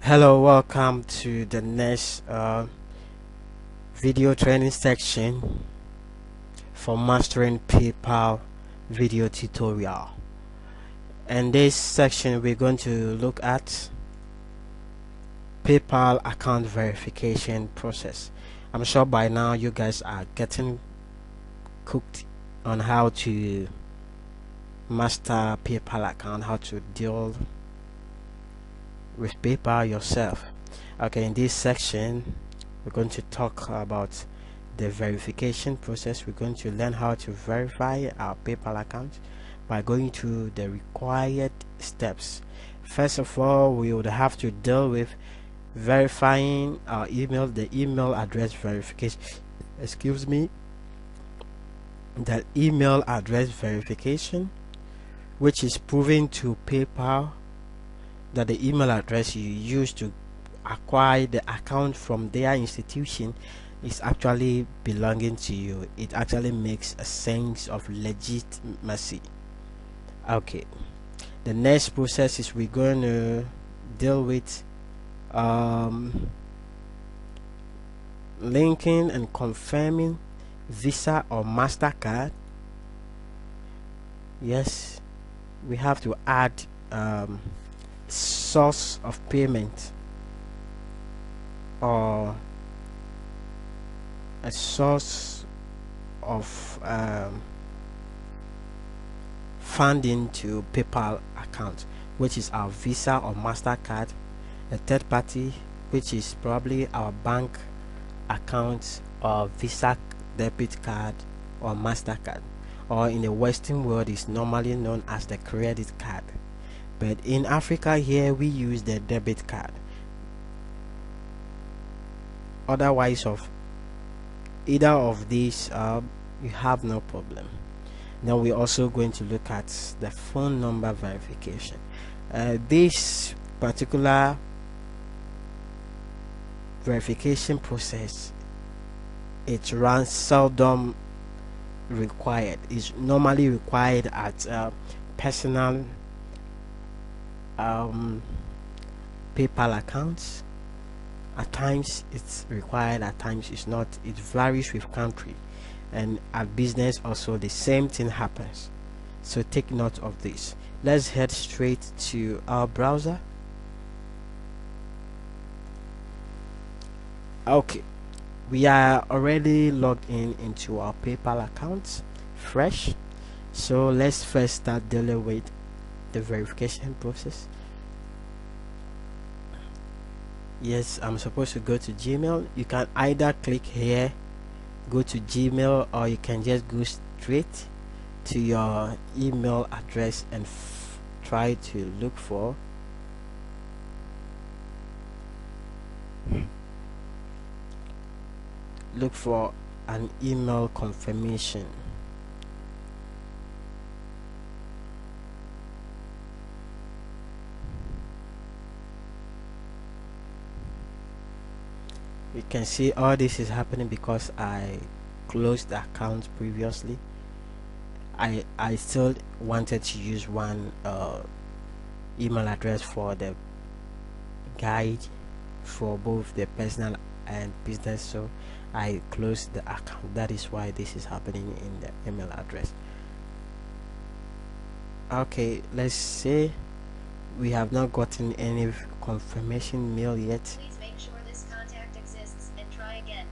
Hello, welcome to the next video training section for mastering PayPal video tutorial. In this section we're going to look at PayPal account verification process. I'm sure by now you guys are getting cooked on how to master PayPal account, how to deal with PayPal yourself. Okay, in this section we're going to talk about the verification process. We're going to learn how to verify our PayPal account by going through the required steps. First of all, we would have to deal with verifying our email, the email address verification. Excuse me, the email address verification, which is proving to PayPal that the email address you use to acquire the account from their institution is actually belonging to you. It actually makes a sense of legitimacy. Okay, the next process is we're going to deal with linking and confirming Visa or Mastercard. Yes, we have to add source of payment or a source of funding to PayPal account, which is our Visa or Mastercard. A third party, which is probably our bank account or Visa debit card or Mastercard, or in the Western world is normally known as the credit card, but in Africa here we use the debit card. Otherwise of either of these you have no problem. Now we're also going to look at the phone number verification. This particular verification process, it runs seldom required. It's normally required at personal PayPal accounts. At times it's required, at times it's not. It varies with country, and at business also the same thing happens, so take note of this. Let's head straight to our browser. Okay, we are already logged in into our PayPal account fresh, so let's first start dealing with the verification process. Yes, I'm supposed to go to Gmail. You can either click here, go to Gmail, or you can just go straight to your email address and try to look for an email confirmation. You can see all this is happening because I closed the account previously. I still wanted to use one email address for the guide for both the personal and business, so I closed the account. That is why this is happening in the email address. Okay, let's say we have not gotten any confirmation mail yet. Please make sure this contact exists and try again.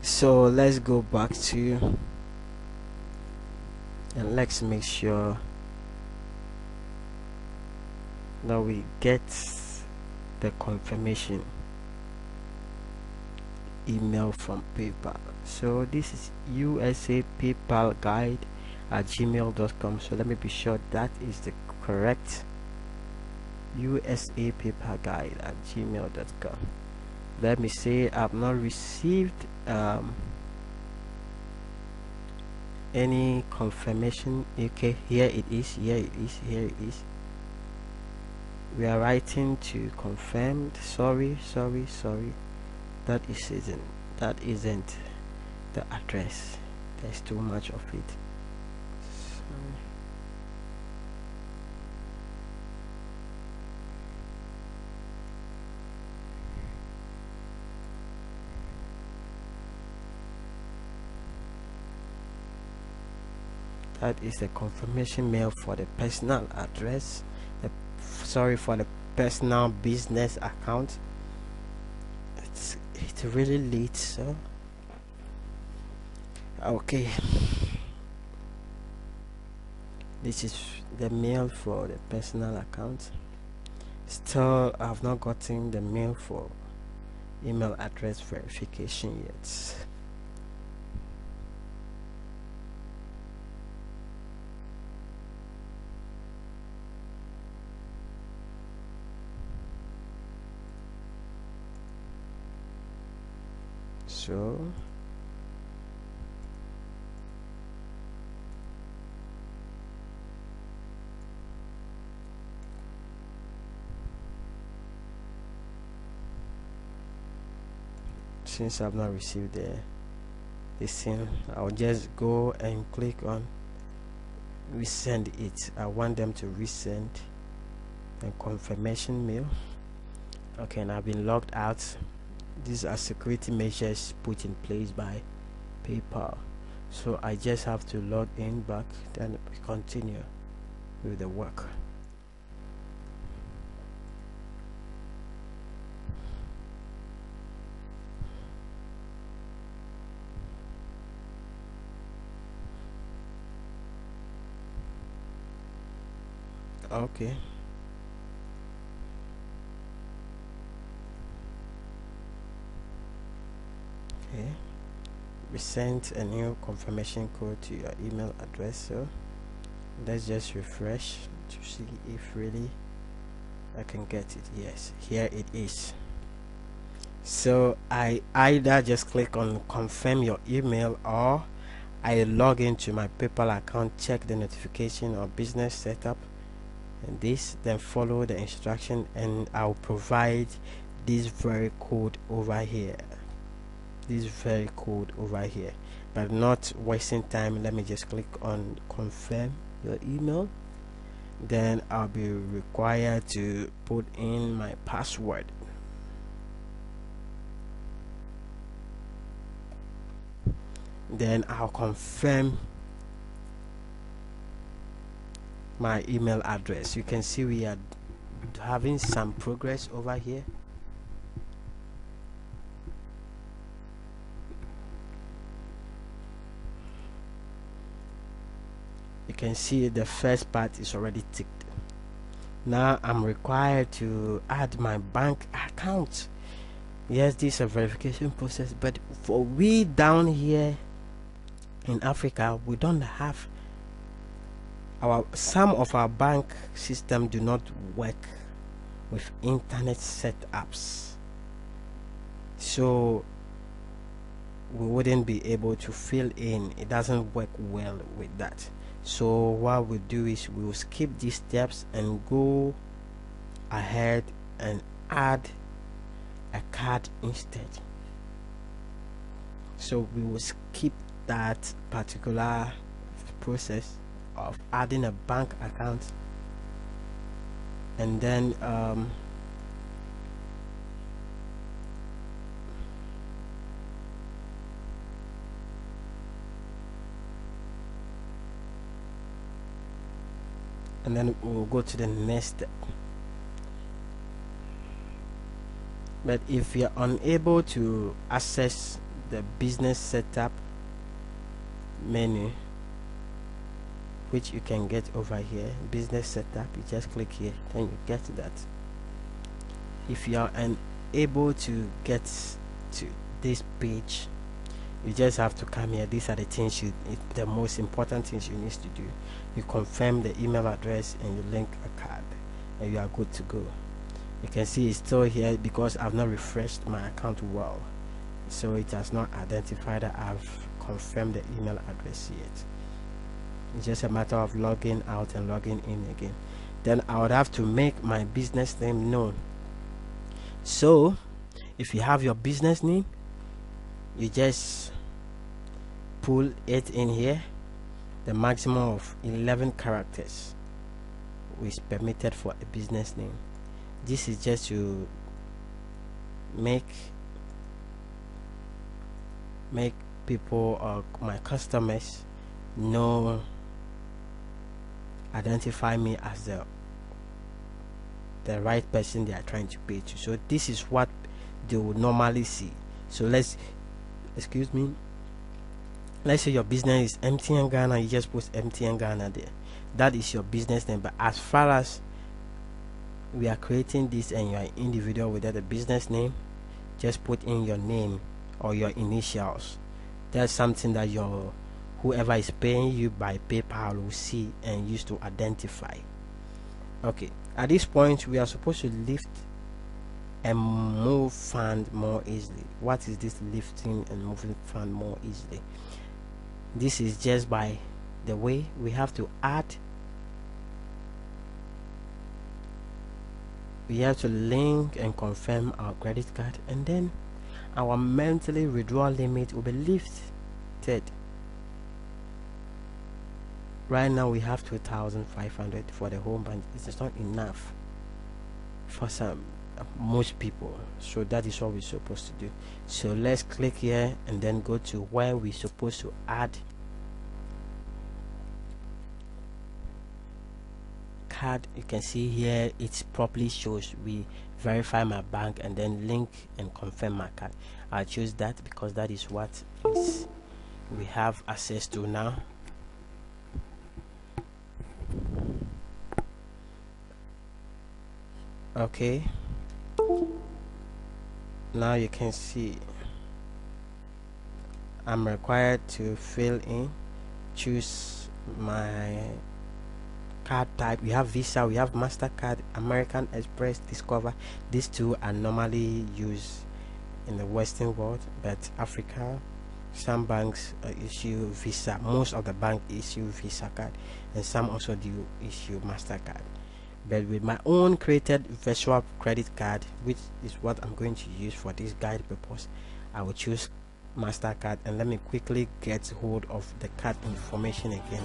So let's go back to and let's make sure that we get the confirmation email from PayPal. So this is USA PayPal guide at gmail.com. so let me be sure that is the correct USA PayPal guide at gmail.com. Let me say I've not received any confirmation. Okay, here it is, here it is, here it is. We are writing to confirm. Sorry, that isn't the address. There's too much of it. Sorry. That is the confirmation mail for the personal address, for the personal business account. It's really late, so okay. This is the mail for the personal account. Still, I've not gotten the mail for email address verification yet. So since I've not received this thing, I'll just go and click on resend it. I want them to resend the confirmation mail. Okay, and I've been logged out. These are security measures put in place by PayPal, so I just have to log in back, then we continue with the work. Okay, we sent a new confirmation code to your email address, so let's just refresh to see if really I can get it. Yes, here it is. So I either just click on confirm your email, or I log into my PayPal account, check the notification or business setup, and then follow the instruction, and I'll provide this very code over here. But not wasting time, let me just click on confirm your email. Then I'll be required to put in my password. Then I'll confirm my email address. You can see we are having some progress over here. You can see the first part is already ticked. Now I'm required to add my bank account. Yes, this is a verification process, but for we down here in Africa, we don't have some of our bank system do not work with internet setups, so we wouldn't be able to fill in. It doesn't work well with that. So what we do is we will skip these steps and go ahead and add a card instead. So we will skip that particular process of adding a bank account, and then we'll go to the next step. But if you're unable to access the business setup menu, which you can get over here, business setup, you just click here, then you get that. If you are unable to get to this page, you just have to come here. These are the things the most important things you need to do. You confirm the email address and you link a card, and you are good to go. You can see it's still here because I've not refreshed my account well, so it has not identified that I've confirmed the email address yet. It's just a matter of logging out and logging in again. Then I would have to make my business name known. So if you have your business name, you just pull it in here. The maximum of 11 characters is permitted for a business name. This is just to make people or my customers know identify me as the right person they are trying to pay to. So this is what they will normally see. So let's say your business is MTN Ghana, you just post MTN Ghana there. That is your business name. But as far as we are creating this and you are individual without a business name, just put in your name or your initials. That's something that your whoever is paying you by PayPal will see and use to identify. Okay, at this point we are supposed to lift and move fund more easily. What is this lifting and moving fund more easily? This is just by the way we have to link and confirm our credit card, and then our monthly withdrawal limit will be lifted. Right now we have 2,500 for the home bank. It is not enough for most people, so that is what we're supposed to do. So let's click here and then go to where we're supposed to add card. You can see here it properly shows we verify my bank and then link and confirm my card. I'll choose that because that is what we have access to now. Okay, now you can see I'm required to choose my card type. We have Visa, we have Mastercard, American Express, Discover. These two are normally used in the Western world, but Africa, some banks issue Visa. Most of the banks issue Visa card, and some also do issue Mastercard. But with my own created virtual credit card, which is what I'm going to use for this guide purpose, I will choose Mastercard. And let me quickly get hold of the card information again.